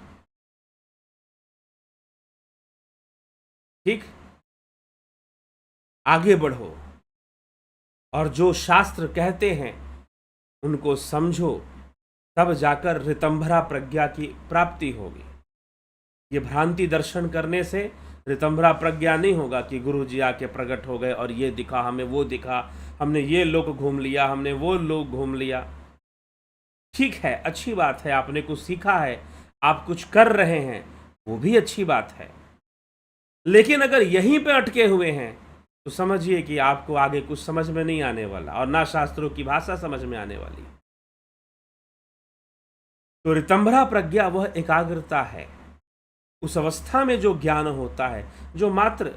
ठीक, आगे बढ़ो और जो शास्त्र कहते हैं उनको समझो, तब जाकर ऋतंभरा प्रज्ञा की प्राप्ति होगी। ये भ्रांति दर्शन करने से ऋतंभरा प्रज्ञा नहीं होगा कि गुरुजी आके प्रकट हो गए और ये दिखा, हमें वो दिखा, हमने ये लोक घूम लिया, हमने वो लोक घूम लिया। ठीक है, अच्छी बात है, आपने कुछ सीखा है, आप कुछ कर रहे हैं, वो भी अच्छी बात है। लेकिन अगर यहीं पे अटके हुए हैं तो समझिए कि आपको आगे कुछ समझ में नहीं आने वाला और ना शास्त्रों की भाषा समझ में आने वाली। तो ऋतंभरा प्रज्ञा वह एकाग्रता है, उस अवस्था में जो ज्ञान होता है जो मात्र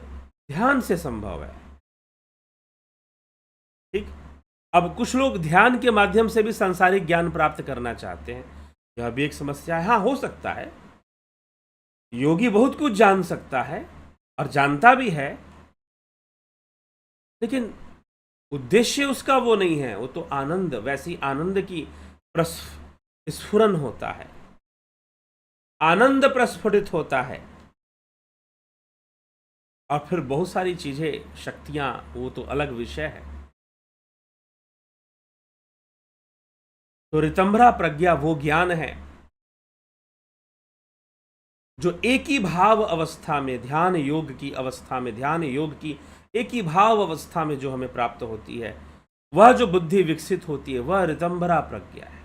ध्यान से संभव है। ठीक, अब कुछ लोग ध्यान के माध्यम से भी सांसारिक ज्ञान प्राप्त करना चाहते हैं, यह भी एक समस्या है। हाँ, हो सकता है, योगी बहुत कुछ जान सकता है और जानता भी है, लेकिन उद्देश्य उसका वो नहीं है। वो तो आनंद, वैसी आनंद की स्फुरन होता है, आनंद प्रस्फुटित होता है, और फिर बहुत सारी चीज़ें, शक्तियाँ, वो तो अलग विषय है। तो ऋतंभरा प्रज्ञा वो ज्ञान है जो एक ही भाव अवस्था में, ध्यान योग की अवस्था में, ध्यान योग की एक ही भाव अवस्था में जो हमें प्राप्त होती है, वह जो बुद्धि विकसित होती है, वह ऋतंभरा प्रज्ञा है।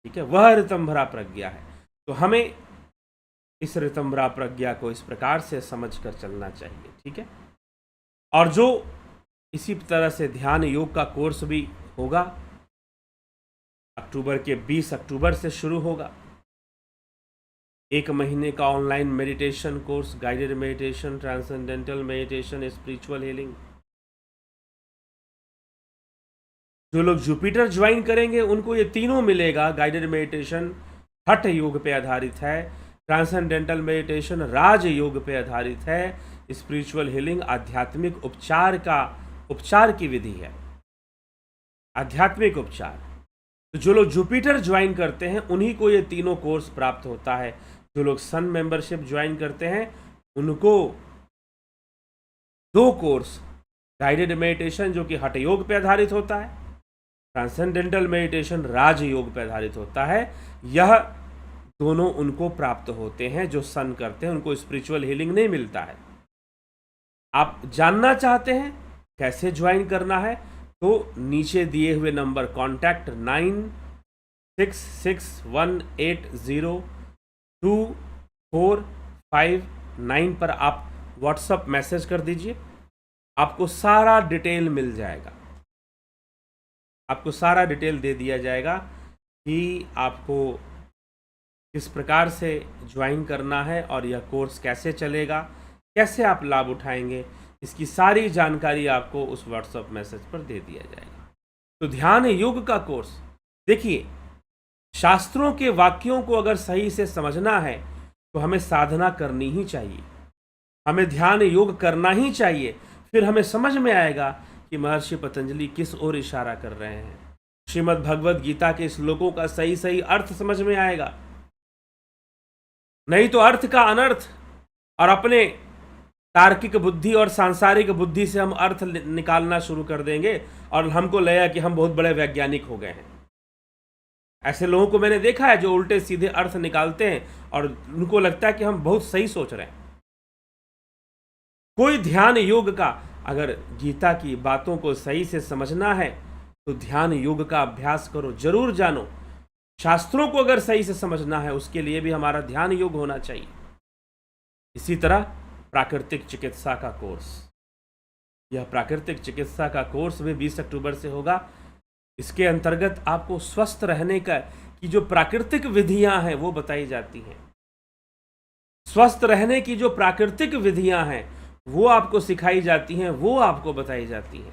ठीक है, वह ऋतंभरा प्रज्ञा है। तो हमें इस ऋतंभरा प्रज्ञा को इस प्रकार से समझ कर चलना चाहिए। ठीक है, और जो इसी तरह से ध्यान योग का कोर्स भी होगा, अक्टूबर के 20 अक्टूबर से शुरू होगा। 1 महीने का online meditation course, guided meditation, transcendental meditation, spiritual healing. जो लोग जुपिटर ज्वाइन करेंगे उनको ये तीनों मिलेगा। गाइडेड मेडिटेशन हठ योग पे आधारित है, ट्रांसेंडेंटल मेडिटेशन राज योग पे आधारित है, स्पिरिचुअल हीलिंग आध्यात्मिक उपचार की विधि है, आध्यात्मिक उपचार। तो जो लोग जुपिटर ज्वाइन करते हैं उन्हीं को ये तीनों कोर्स प्राप्त होता है। जो लोग सन मेंबरशिप ज्वाइन करते हैं उनको 2 कोर्स, गाइडेड मेडिटेशन जो कि हठ योग पे आधारित होता है, ट्रांसेंडेंटल मेडिटेशन राज योग पे आधारित होता है, यह दोनों उनको प्राप्त होते हैं। जो सन करते हैं उनको स्पिरिचुअल हीलिंग नहीं मिलता है। आप जानना चाहते हैं कैसे ज्वाइन करना है तो नीचे दिए हुए नंबर कॉन्टैक्ट 9661802459 पर आप व्हाट्सअप मैसेज कर दीजिए। आपको सारा डिटेल मिल जाएगा, आपको सारा डिटेल दे दिया जाएगा कि आपको किस प्रकार से ज्वाइन करना है और यह कोर्स कैसे चलेगा, कैसे आप लाभ उठाएंगे, इसकी सारी जानकारी आपको उस व्हाट्सएप मैसेज पर दे दिया जाएगा। तो ध्यान योग का कोर्स, देखिए, शास्त्रों के वाक्यों को अगर सही से समझना है तो हमें साधना करनी ही चाहिए, हमें ध्यान योग करना ही चाहिए। फिर हमें समझ में आएगा कि महर्षि पतंजलि किस ओर इशारा कर रहे हैं। श्रीमद् भगवद गीता के श्लोकों का सही सही अर्थ समझ में आएगा। नहीं तो अर्थ का अनर्थ और अपने तार्किक बुद्धि और सांसारिक बुद्धि से हम अर्थ निकालना शुरू कर देंगे और हमको लगेगा कि हम बहुत बड़े वैज्ञानिक हो गए हैं। ऐसे लोगों को मैंने देखा है जो उल्टे सीधे अर्थ निकालते हैं और उनको लगता है कि हम बहुत सही सोच रहे हैं। कोई ध्यान योग का, अगर गीता की बातों को सही से समझना है तो ध्यान योग का अभ्यास करो, जरूर जानो। शास्त्रों को अगर सही से समझना है उसके लिए भी हमारा ध्यान योग होना चाहिए। इसी तरह प्राकृतिक चिकित्सा का कोर्स, यह प्राकृतिक चिकित्सा का कोर्स भी 20 अक्टूबर से होगा। इसके अंतर्गत आपको स्वस्थ रहने का की जो प्राकृतिक विधियां हैं वो बताई जाती हैं। स्वस्थ रहने की जो प्राकृतिक विधियां हैं वो आपको सिखाई जाती हैं, वो आपको बताई जाती हैं,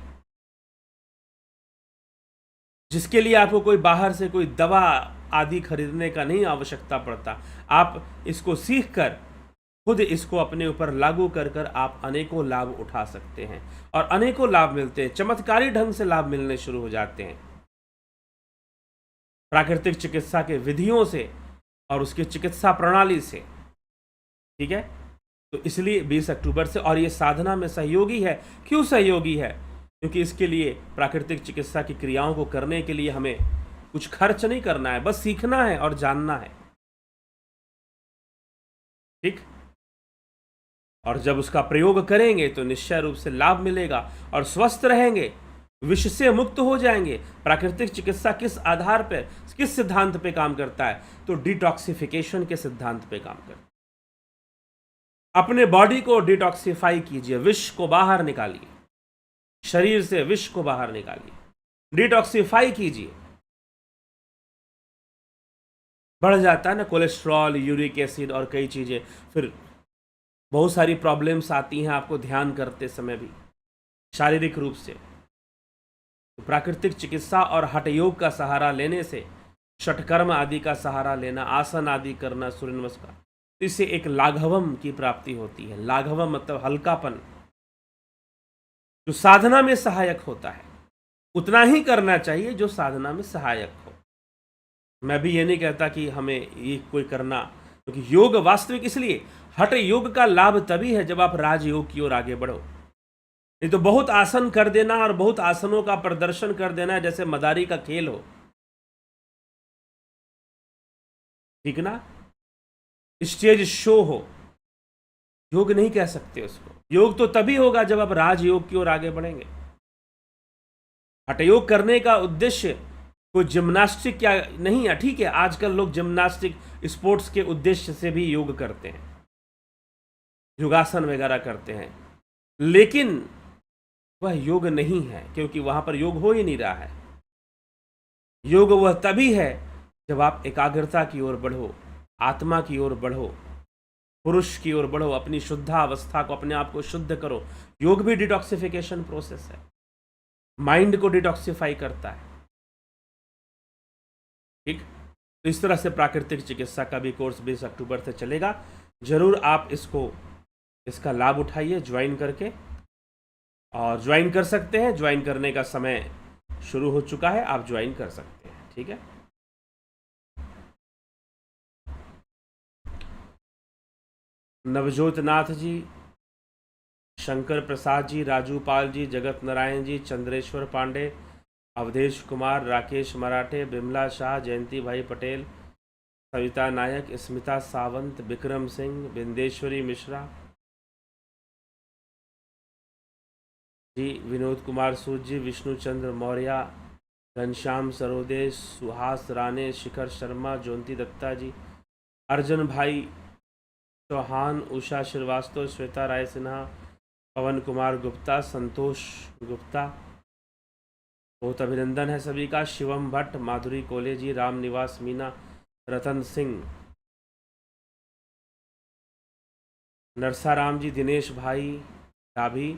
जिसके लिए आपको कोई बाहर से कोई दवा आदि खरीदने का नहीं आवश्यकता पड़ता। आप इसको सीख कर खुद इसको अपने ऊपर लागू कर कर आप अनेकों लाभ उठा सकते हैं और अनेकों लाभ मिलते हैं, चमत्कारी ढंग से लाभ मिलने शुरू हो जाते हैं प्राकृतिक चिकित्सा के विधियों से और उसकी चिकित्सा प्रणाली से। ठीक है, तो इसलिए 20 अक्टूबर से, और ये साधना में सहयोगी है। क्यों सहयोगी है? क्योंकि इसके लिए प्राकृतिक चिकित्सा की क्रियाओं को करने के लिए हमें कुछ खर्च नहीं करना है, बस सीखना है और जानना है। ठीक, और जब उसका प्रयोग करेंगे तो निश्चय रूप से लाभ मिलेगा और स्वस्थ रहेंगे, विष से मुक्त हो जाएंगे। प्राकृतिक चिकित्सा किस आधार पर, किस सिद्धांत पे काम करता है? तो डिटॉक्सिफिकेशन के सिद्धांत पे काम करता है। अपने बॉडी को डिटॉक्सिफाई कीजिए, विष को बाहर निकालिए, शरीर से विष को बाहर निकालिए, डिटॉक्सिफाई कीजिए। बढ़ जाता है ना कोलेस्ट्रॉल, यूरिक एसिड और कई चीजें, फिर बहुत सारी प्रॉब्लम्स आती हैं आपको ध्यान करते समय भी, शारीरिक रूप से। तो प्राकृतिक चिकित्सा और हठ योग का सहारा लेने से, षटकर्म आदि का सहारा लेना, आसन आदि करना, सूर्य नमस्कार, इससे एक लाघवम की प्राप्ति होती है। लाघवम मतलब हल्कापन, जो साधना में सहायक होता है। उतना ही करना चाहिए जो साधना में सहायक हो। मैं भी ये नहीं कहता कि हमें ये कोई करना क्योंकि योग वास्तविक इसलिए, हठ योग का लाभ तभी है जब आप राजयोग की ओर आगे बढ़ो। नहीं तो बहुत आसन कर देना और बहुत आसनों का प्रदर्शन कर देना है जैसे मदारी का खेल हो, ठीक ना, स्टेज शो हो, योग नहीं कह सकते उसको। योग तो तभी होगा जब आप राजयोग की ओर आगे बढ़ेंगे। हठयोग करने का उद्देश्य कोई जिम्नास्टिक या नहीं है, ठीक है, आजकल लोग जिम्नास्टिक स्पोर्ट्स के उद्देश्य से भी योग करते हैं, योगासन वगैरह करते हैं, लेकिन वह योग नहीं है, क्योंकि वहां पर योग हो ही नहीं रहा है। योग वह तभी है जब आप एकाग्रता की ओर बढ़ो, आत्मा की ओर बढ़ो, पुरुष की ओर बढ़ो, अपनी शुद्धावस्था को, अपने आप को शुद्ध करो। योग भी डिटॉक्सिफिकेशन प्रोसेस है, माइंड को डिटॉक्सिफाई करता है, ठीक। तो इस तरह से प्राकृतिक चिकित्सा का भी कोर्स 20 अक्टूबर से चलेगा। जरूर आप इसका लाभ उठाइए ज्वाइन करके, और ज्वाइन कर सकते हैं। ज्वाइन करने का समय शुरू हो चुका है, आप ज्वाइन कर सकते हैं, ठीक है। नवजोत नाथ जी, शंकर प्रसाद जी, राजू पाल जी, जगत नारायण जी, चंद्रेश्वर पांडे, अवधेश कुमार, राकेश मराठे, बिमला शाह, जयंती भाई पटेल, सविता नायक, स्मिता सावंत, विक्रम सिंह, बिंदेश्वरी मिश्रा जी, विनोद कुमार सूद जी, विष्णु चंद्र मौर्य, घनश्याम सरोदे, सुहास राणे, शिखर शर्मा, ज्योति दत्ता जी, अर्जुन भाई चौहान, उषा श्रीवास्तव, श्वेता राय सिन्हा, पवन कुमार गुप्ता, संतोष गुप्ता, बहुत अभिनंदन है सभी का। शिवम भट्ट, माधुरी कोले जी, राम निवास मीना, रतन सिंह, नरसाराम जी, दिनेश भाई डाभी,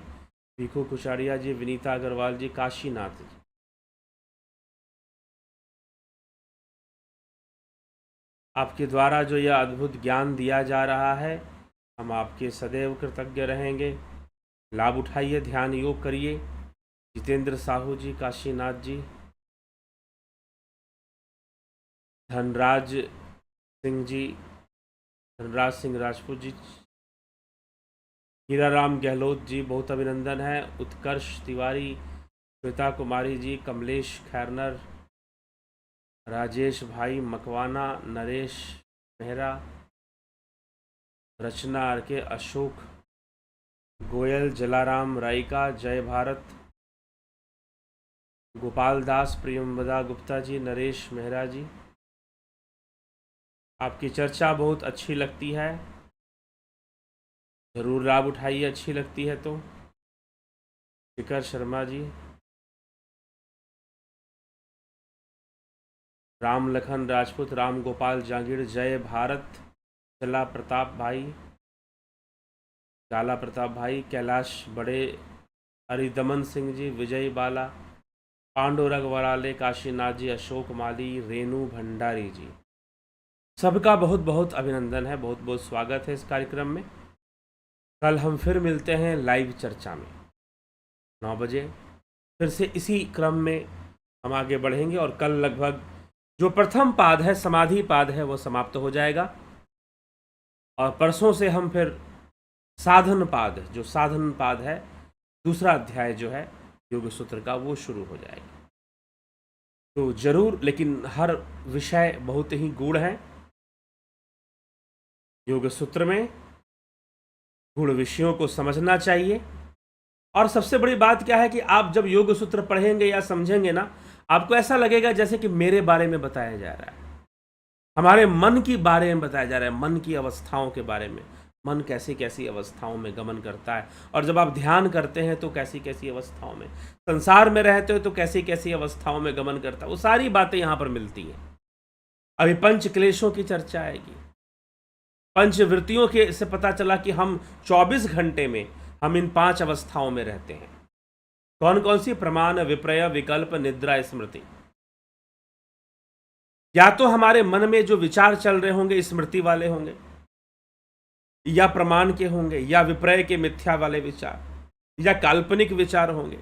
भिखू कुचाड़िया जी, विनीता अग्रवाल जी, काशीनाथ जी। आपके द्वारा जो यह अद्भुत ज्ञान दिया जा रहा है, हम आपके सदैव कृतज्ञ रहेंगे। लाभ उठाइए, ध्यान योग करिए। जितेंद्र साहू जी, काशीनाथ जी, धनराज सिंह जी, धनराज सिंह राजपूत जी, हीराराम गहलोत जी, बहुत अभिनंदन है। उत्कर्ष तिवारी, श्वेता कुमारी जी, कमलेश खैरनर, राजेश भाई मकवाना, नरेश मेहरा, रचना आर के, अशोक गोयल, जलाराम राइका, जय भारत, गोपाल दास, प्रियमवदा गुप्ता जी, नरेश मेहरा जी। आपकी चर्चा बहुत अच्छी लगती है, जरूर लाभ उठाइए, अच्छी लगती है तो। शिखर शर्मा जी, राम लखन राजपूत, राम गोपाल जांगीर, जय भारत, चला प्रताप भाई, काला प्रताप भाई, कैलाश बड़े, हरिदमन सिंह जी, विजय बाला, पांडुरंग वराले, काशीनाथ जी, अशोक माली, रेणु भंडारी जी, सबका बहुत बहुत अभिनंदन है, बहुत बहुत स्वागत है इस कार्यक्रम में। कल हम फिर मिलते हैं लाइव चर्चा में 9 बजे, फिर से इसी क्रम में हम आगे बढ़ेंगे, और कल लगभग जो प्रथम पाद है, समाधि पाद है, वो समाप्त हो जाएगा, और परसों से हम फिर साधन पाद, जो साधन पाद है, दूसरा अध्याय जो है योग सूत्र का, वो शुरू हो जाएगा। तो जरूर, लेकिन हर विषय बहुत ही गूढ़ है योग सूत्र में, गूढ़ विषयों को समझना चाहिए। और सबसे बड़ी बात क्या है कि आप जब योग सूत्र पढ़ेंगे या समझेंगे ना, आपको ऐसा लगेगा जैसे कि मेरे बारे में बताया जा रहा है, हमारे मन की बारे में बताया जा रहा है, मन की अवस्थाओं के बारे में, मन कैसी कैसी अवस्थाओं में गमन करता है, और जब आप ध्यान करते हैं तो कैसी कैसी अवस्थाओं में, संसार में रहते हो तो कैसी कैसी अवस्थाओं में गमन करता है, वो सारी बातें यहाँ पर मिलती हैं। अभी पंच क्लेशों की चर्चा आएगी, पंचवृत्तियों के से पता चला कि हम 24 घंटे में हम इन 5 अवस्थाओं में रहते हैं। कौन कौन सी? प्रमाण, विपर्य, विकल्प, निद्रा, स्मृति। या तो हमारे मन में जो विचार चल रहे होंगे स्मृति वाले होंगे, या प्रमाण के होंगे, या विपर्य के मिथ्या वाले विचार, या काल्पनिक विचार होंगे।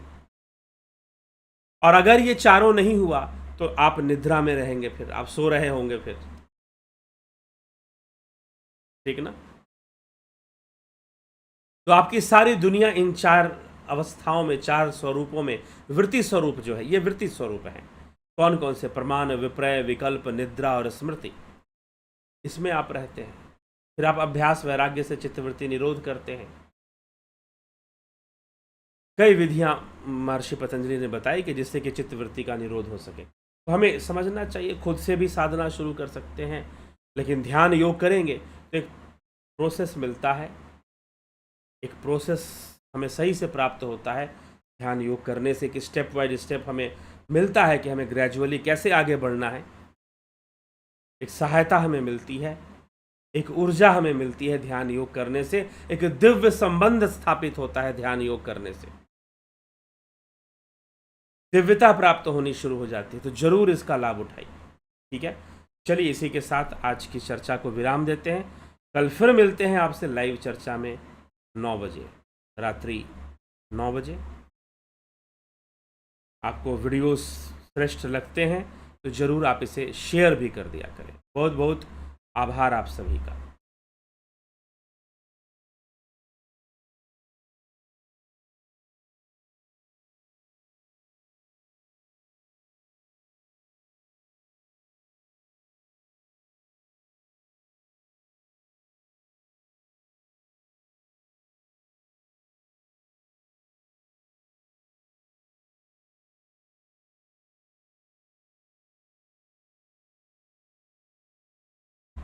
और अगर ये चारों नहीं हुआ तो आप निद्रा में रहेंगे, फिर आप सो रहे होंगे फिर। ठीक ना। तो आपकी सारी दुनिया इन 4 अवस्थाओं में, 4 स्वरूपों में, वृत्ति स्वरूप जो है, ये वृत्ति स्वरूप है। कौन कौन से? प्रमाण, विपर्य, विकल्प, निद्रा और स्मृति, इसमें आप रहते हैं। फिर आप अभ्यास वैराग्य से चित्तवृत्ति निरोध करते हैं। कई विधियां महर्षि पतंजलि ने बताई कि जिससे कि चित्तवृत्ति का निरोध हो सके। तो हमें समझना चाहिए, खुद से भी साधना शुरू कर सकते हैं, लेकिन ध्यान योग करेंगे तो एक प्रोसेस मिलता है, एक प्रोसेस हमें सही से प्राप्त होता है ध्यान योग करने से, कि स्टेप बाय स्टेप हमें मिलता है कि हमें ग्रेजुअली कैसे आगे बढ़ना है। एक सहायता हमें मिलती है, एक ऊर्जा हमें मिलती है ध्यान योग करने से, एक दिव्य संबंध स्थापित होता है ध्यान योग करने से, दिव्यता प्राप्त होनी शुरू हो जाती है। तो जरूर इसका लाभ उठाइए। ठीक है, चलिए इसी के साथ आज की चर्चा को विराम देते हैं। कल फिर मिलते हैं आपसे लाइव चर्चा में 9 बजे, रात्रि 9 बजे। आपको वीडियोस श्रेष्ठ लगते हैं तो ज़रूर आप इसे शेयर भी कर दिया करें। बहुत बहुत आभार आप सभी का।